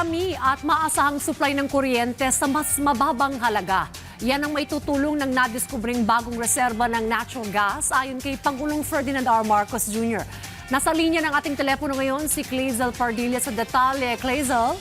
marami at maasahang supply ng kuryente sa mas mababang halaga. Yan ang maitutulong ng nadiskubring bagong reserba ng natural gas ayon kay Pangulong Ferdinand R. Marcos Jr. Nasa linya ng ating telepono ngayon si Clazel Pardilla sa detalye. Clazel?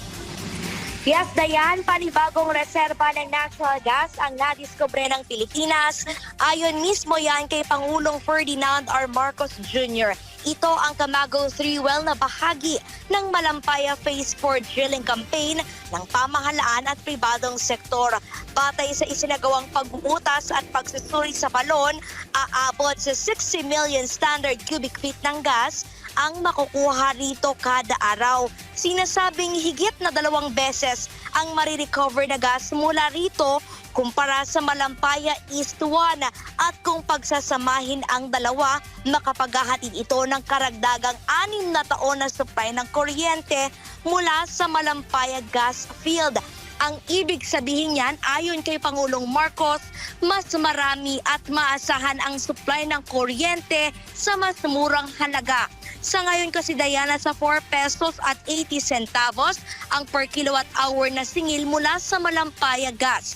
Yes, Dayan, panibagong reserba ng natural gas ang nadiskubre ng Pilipinas. Ayon mismo yan kay Pangulong Ferdinand R. Marcos Jr. Ito ang Camagos 3 well na bahagi ng Malampaya Phase 4 drilling campaign ng pamahalaan at pribadong sektor. Batay sa isinagawang pagbubutas at pagsusuri sa balon, aabot sa 60 million standard cubic feet ng gas ang makukuha rito kada araw. Sinasabing higit na 2 beses ang marirecover na gas mula rito kumpara sa Malampaya East 1 at kung pagsasamahin ang dalawa, makapaghahatid ito ng karagdagang 6 na taon na supply ng kuryente mula sa Malampaya Gas Field. Ang ibig sabihin niyan, ayon kay Pangulong Marcos, mas marami at maasahan ang supply ng kuryente sa mas murang halaga. Sa ngayon kasi, Diana, sa 4 pesos at 80 centavos ang per kilowatt hour na singil mula sa Malampaya Gas.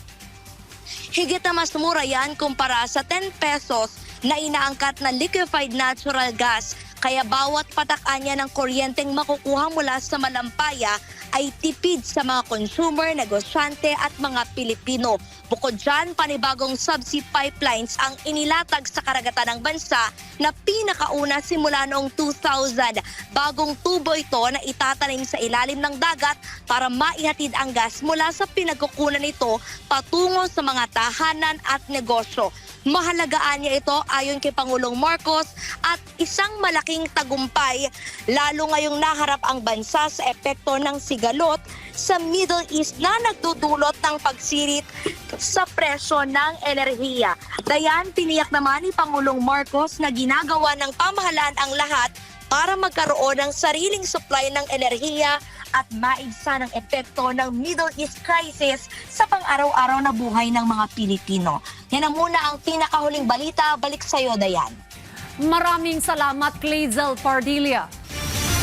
Higit na mas mura yan kumpara sa 10 pesos na inaangkat na liquefied natural gas. Kaya bawat patakan niya ng kuryenteng makukuha mula sa Malampaya ay tipid sa mga consumer, negosyante at mga Pilipino. Bukod dyan, panibagong subsea pipelines ang inilatag sa karagatan ng bansa na pinakauna simula noong 2000. Bagong tubo ito na itatanim sa ilalim ng dagat para maihatid ang gas mula sa pinagkukunan nito patungo sa mga tahanan at negosyo. Mahalagaan niya ito ayon kay Pangulong Marcos at isang malaking tagumpay lalo ngayong naharap ang bansa sa epekto ng sigalot sa Middle East na nagdudulot ng pagsirit sa presyo ng enerhiya. Dayan, tiniyak naman ni Pangulong Marcos na ginagawa ng pamahalaan ang lahat para magkaroon ng sariling supply ng enerhiya at maigsa ng epekto ng Middle East crisis sa pang-araw-araw na buhay ng mga Pilipino. Yan ang muna ang pinakahuling balita. Balik sa iyo, Dayan. Maraming salamat, Clazel Pardilla.